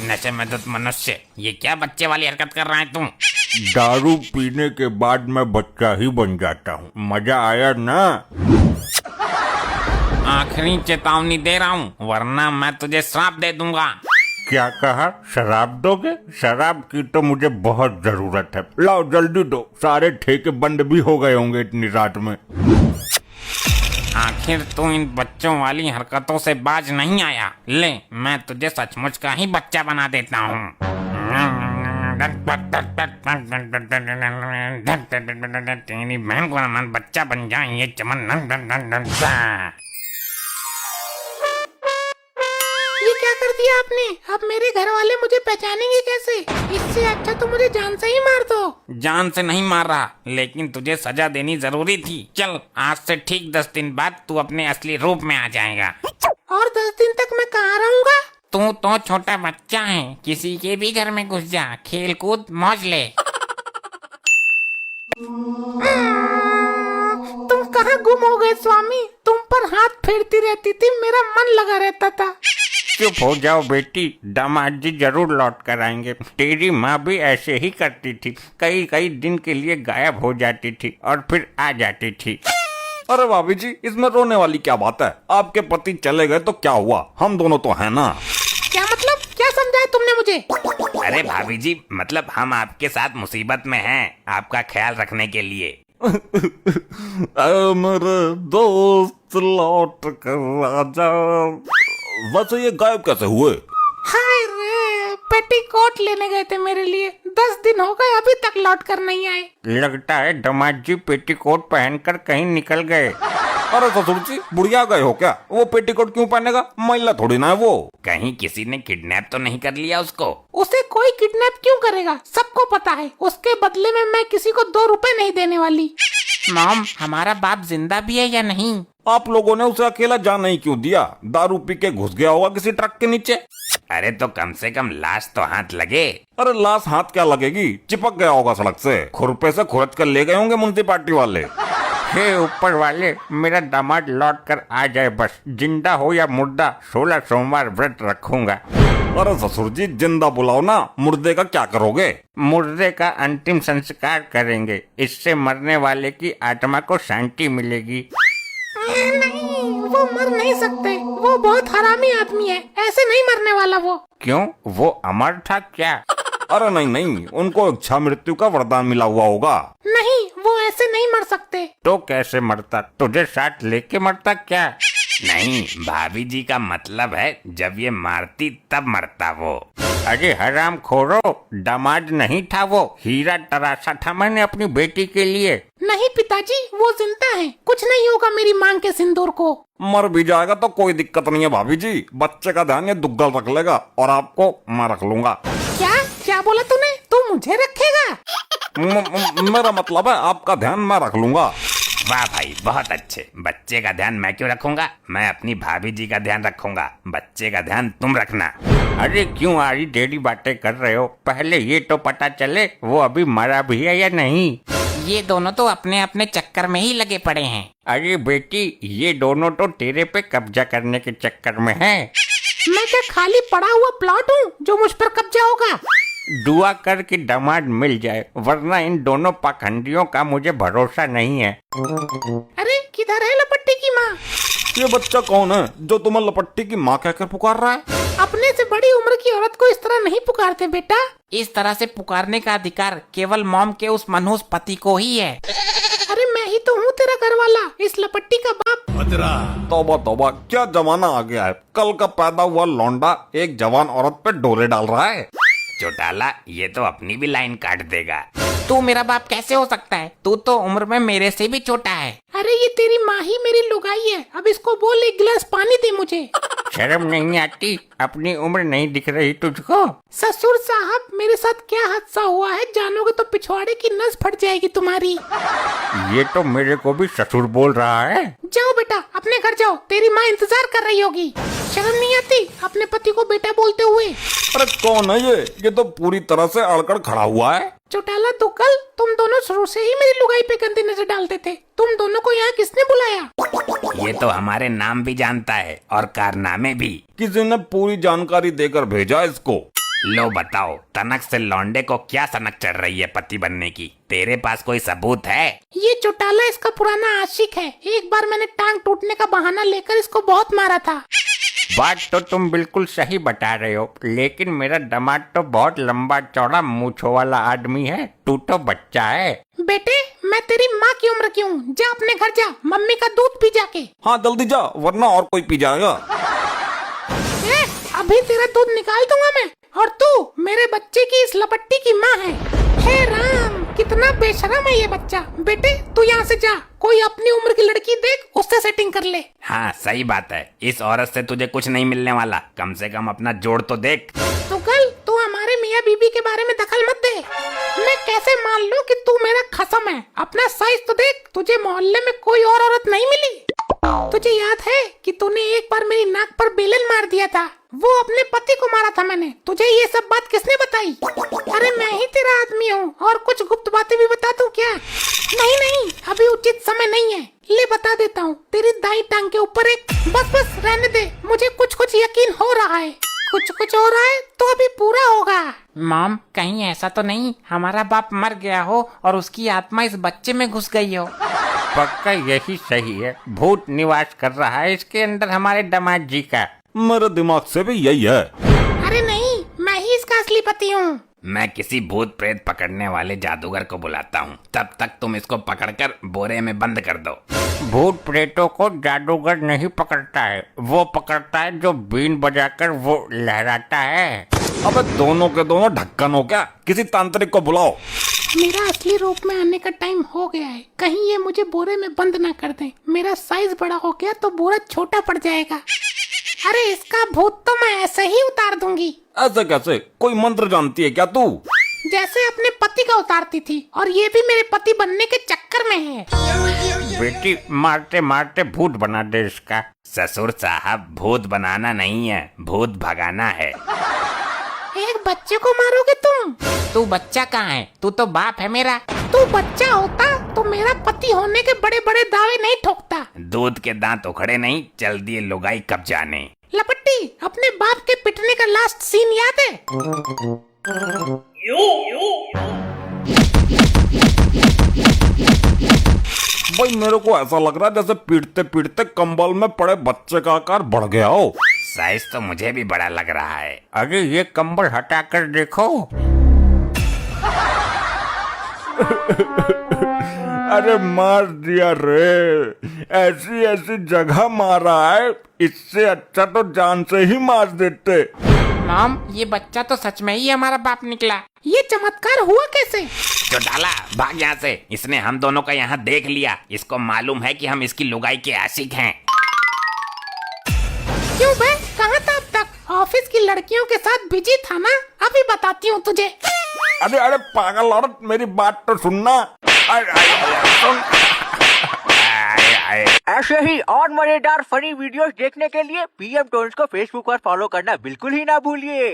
नशे में धुत मनुष्य, ये क्या बच्चे वाली हरकत कर रहा है तुम? दारू पीने के बाद मैं बच्चा ही बन जाता हूँ। मजा आया ना? आखिरी चेतावनी दे रहा हूँ, वरना मैं तुझे श्राप दे दूंगा। क्या कहा? शराब दोगे? शराब की तो मुझे बहुत जरूरत है। लाओ जल्दी दो, सारे ठेके बंद भी हो गए होंगे इतनी रात में। आखिर तू इन बच्चों वाली हरकतों से बाज नहीं आया। ले, मैं तुझे सचमुच का ही बच्चा बना देता हूँ। तेरी बहन को मन बच्चा बन जाए ये चमन। ये क्या कर दिया आपने? अब मेरे घर वाले मुझे पहचानेंगे कैसे? इससे अच्छा तो मुझे जान से ही मार दो। जान से नहीं मार रहा, लेकिन तुझे सजा देनी जरूरी थी। चल, आज से ठीक 10 दिन बाद तू अपने असली रूप में आ जाएगा। और 10 दिन तक मैं कहाँ रहूँगा? तू तो छोटा बच्चा है, किसी के भी घर में घुस जा, खेल कूद मौज ले। तुम कहाँ गुम हो गए स्वामी? तुम पर हाथ फेरती रहती थी, मेरा मन लगा रहता था। चुप हो जाओ बेटी, दामाद जी जरूर लौट कर आएंगे। तेरी माँ भी ऐसे ही करती थी, कई कई दिन के लिए गायब हो जाती थी और फिर आ जाती थी। अरे भाभी जी, इसमें रोने वाली क्या बात है? आपके पति चले गए तो क्या हुआ, हम दोनों तो हैं ना। क्या मतलब? क्या समझाया तुमने मुझे? अरे भाभी जी, मतलब हम आपके साथ मुसीबत में हैं, आपका ख्याल रखने के लिए। मेरे दोस्त लौट कर आजा। वैसे ये गायब कैसे हुए? हाय रे, पेटीकोट लेने गए थे मेरे लिए। 10 दिन हो गए, अभी तक लौट कर नहीं आए। लगता है दामाद जी पेटीकोट पहनकर कहीं निकल गए। अरे ससुर जी, बुढ़िया गए हो क्या? वो पेटीकोट क्यों पहनेगा? महिला थोड़ी ना है वो। कहीं किसी ने किडनैप तो नहीं कर लिया उसको? उसे कोई किडनैप क्यों करेगा? सबको पता है, उसके बदले में मैं किसी को 2 रुपए नहीं देने वाली। मॉम, हमारा बाप जिंदा भी है या नहीं? आप लोगों ने उसे अकेला जाने ही क्यों दिया? दारू पी के घुस गया होगा किसी ट्रक के नीचे। अरे तो कम से कम लाश तो हाथ लगे। अरे लाश हाथ क्या लगेगी, चिपक गया होगा सड़क से। खुरपे से खुरच कर ले गए होंगे म्युनिसिपालिटी वाले। हे ऊपर वाले, मेरा दामाद लौट कर आ जाए बस। जिंदा हो या मुर्दा, 16 सोमवार व्रत रखूंगा। अरे ससुर जी, जिंदा बुलाओ ना, मुर्दे का क्या करोगे? मुर्दे का अंतिम संस्कार करेंगे, इससे मरने वाले की आत्मा को शांति मिलेगी। नहीं, वो मर नहीं सकते। वो बहुत हरामी आदमी है, ऐसे नहीं मरने वाला वो। क्यों, वो अमर था क्या? अरे नहीं नहीं, उनको इच्छा मृत्यु का वरदान मिला हुआ होगा। नहीं, वो ऐसे नहीं मर सकते। तो कैसे मरता? तुझे साथ लेके मरता क्या? नहीं, भाभी जी का मतलब है जब ये मारती तब मरता वो। अरे हराम खोरो, दामाद नहीं था वो, हीरा तराशा था मैंने अपनी बेटी के लिए। नहीं पिताजी, वो जिंदा है, कुछ नहीं होगा मेरी मांग के सिंदूर को। मर भी जाएगा तो कोई दिक्कत नहीं है भाभी जी, बच्चे का ध्यान ये दुग्गल रख लेगा और आपको मैं रख लूंगा। क्या क्या बोला तूने? तू मुझे रखेगा? मेरा मतलब है आपका ध्यान मैं रख लूंगा। वाह भाई, बहुत अच्छे। बच्चे का ध्यान मैं क्यों रखूंगा? मैं अपनी भाभी जी का ध्यान रखूंगा, बच्चे का ध्यान तुम रखना। अरे क्यों आरी टेढ़ी बातें कर रहे हो? पहले ये तो पता चले वो अभी मरा भी है या नहीं। ये दोनों तो अपने अपने चक्कर में ही लगे पड़े हैं। अरे बेटी, ये दोनों तो तेरे पे कब्जा करने के चक्कर में हैं। मैं क्या खाली पड़ा हुआ प्लॉट हूँ जो मुझ पर कब्जा होगा? दुआ कर कि दामाद मिल जाए, वरना इन दोनों पाखंडियों का मुझे भरोसा नहीं है। अरे किधर है लपट्टी की माँ? ये बच्चा कौन है जो तुम्हें लपट्टी की माँ कहकर पुकार रहा है? अपने से बड़ी उम्र की औरत को इस तरह नहीं पुकारते बेटा। इस तरह से पुकारने का अधिकार केवल मॉम के उस मनहूस पति को ही है। अरे मैं ही तो हूँ तेरा घर वाला, इस लपट्टी का बाप। तौबा तौबा, क्या जमाना आ गया है। कल का पैदा हुआ लौंडा एक जवान औरत पे डोरे डाल रहा है। चौटाला, ये तो अपनी भी लाइन काट देगा। तू मेरा बाप कैसे हो सकता है? तू तो उम्र में मेरे से भी छोटा है। अरे ये तेरी माँ ही मेरी लुगाई है, अब इसको बोल 1 गिलास पानी दे मुझे। शर्म नहीं आती? अपनी उम्र नहीं दिख रही तुझको? ससुर साहब, मेरे साथ क्या हादसा हुआ है जानोगे तो पिछवाड़े की नस फट जाएगी तुम्हारी। ये तो मेरे को भी ससुर बोल रहा है। जाओ बेटा, अपने घर जाओ, तेरी माँ इंतजार कर रही होगी। शर्म नहीं आती अपने पति को बेटा बोलते हुए? अरे कौन है ये तो पूरी तरह से अड़कड़ खड़ा हुआ है। चौटाला दुग्गल, तुम दोनों शुरू से ही मेरी लुगाई पे गंदी नजर डालते थे। तुम दोनों को यहाँ किसने बुलाया? ये तो हमारे नाम भी जानता है और कारनामे भी। किसी ने पूरी जानकारी देकर भेजा इसको। लो बताओ, तनक से लौंडे को क्या सनक चढ़ रही है पति बनने की? तेरे पास कोई सबूत है? ये चौटाला इसका पुराना आशिक है। एक बार मैंने टांग टूटने का बहाना लेकर इसको बहुत मारा था। बात तो तुम बिल्कुल सही बता रहे हो, लेकिन मेरा दामाद तो बहुत लंबा चौड़ा मूंछों वाला आदमी है, तू तो बच्चा है। बेटे, मैं तेरी माँ की उम्र की हूँ। जा अपने घर जा, मम्मी का दूध पी जाके। हाँ जल्दी जा, वरना और कोई पी जाएगा। ए, अभी तेरा दूध निकाल दूंगा मैं। और तू मेरे बच्चे की इस लपट्टी की माँ है। हे राम, कितना बेशरम है ये बच्चा। बेटे तू यहाँ से जा, कोई अपनी उम्र की लड़की देख, उससे सेटिंग कर ले। हाँ सही बात है, इस औरत से तुझे कुछ नहीं मिलने वाला, कम से कम अपना जोड़ तो देख। तो कल तू हमारे मियाँ बीबी के बारे में दखल मत दे। मैं कैसे मान लूं कि तू मेरा खसम है? अपना साइज तो देख, तुझे मोहल्ले में कोई और औरत नहीं मिली। तुझे याद है कि तूने एक बार मेरी नाक पर बेलन मार दिया था? वो अपने पति को मारा था मैंने। तुझे ये सब बात किसने बताई? अरे मैं ही तेरा आदमी हूँ। और कुछ गुप्त बातें भी बता दूं क्या? नहीं, अभी उचित समय नहीं है। ले बता देता हूँ, तेरी दाई टांग के ऊपर एक। बस रहने दे, मुझे कुछ यकीन हो रहा है। कुछ हो रहा है तो अभी पूरा होगा। मॉम, कहीं ऐसा तो नहीं हमारा बाप मर गया हो और उसकी आत्मा इस बच्चे में घुस गई हो? पक्का यही सही है, भूत निवास कर रहा है इसके अंदर हमारे दामाद जी का। मेरे दिमाग से भी यही है। अरे नहीं, मैं ही इसका असली पति हूँ। मैं किसी भूत प्रेत पकड़ने वाले जादूगर को बुलाता हूँ, तब तक तुम इसको पकड़कर बोरे में बंद कर दो। भूत प्रेतों को जादूगर नहीं पकड़ता है, वो पकड़ता है जो बीन बजाकर वो लहराता है। अबे दोनों के दोनों ढक्कन हो क्या? किसी तांत्रिक को बुलाओ। मेरा असली रूप में आने का टाइम हो गया है। कहीं ये मुझे बोरे में बंद ना कर दें। मेरा साइज बड़ा हो गया तो बोरा छोटा पड़ जाएगा। अरे इसका भूत तो मैं ऐसे ही उतार दूंगी। ऐसे कैसे? कोई मंत्र जानती है क्या तू? जैसे अपने पति का उतारती थी, और ये भी मेरे पति बनने के चक्कर में है। बेटी मारते मारते भूत बना दे इसका। ससुर साहब, भूत बनाना नहीं है, भूत भगाना है। एक बच्चे को मारोगे तुम? तू बच्चा कहाँ है? तू तो बाप है मेरा। तू बच्चा होता तो मेरा पति होने के बड़े बड़े दावे नहीं ठोकता। दूध के दांत उखड़े नहीं, चल दिए लुगाई कब जाने। लपट्टी, अपने बाप के पिटने का लास्ट सीन याद है? भाई मेरे को ऐसा लग रहा है जैसे पीटते पीटते कंबल में पड़े बच्चे का आकार बढ़ गया हो। साइज तो मुझे भी बड़ा लग रहा है। अरे ये कंबल हटाकर देखो। अरे मार दिया रे, ऐसी ऐसी जगह मारा है, इससे अच्छा तो जान से ही मार देते। मॉम, ये बच्चा तो सच में ही हमारा बाप निकला। ये चमत्कार हुआ कैसे? चौटाला, भाग यहाँ से। इसने हम दोनों का यहाँ देख लिया। इसको मालूम है कि हम इसकी लुगाई के आशिक हैं। क्यों बे, कहाँ था अब तक? ऑफिस की लड़कियों के साथ बिजी था ना? अभी बताती हूँ तुझे। अरे पागल औरत, मेरी बात तो सुनना। सुन। ऐसे ही और मजेदार फनी वीडियोस देखने के लिए PM टोन्स को फेसबुक पर फॉलो करना बिल्कुल ही ना भूलिए।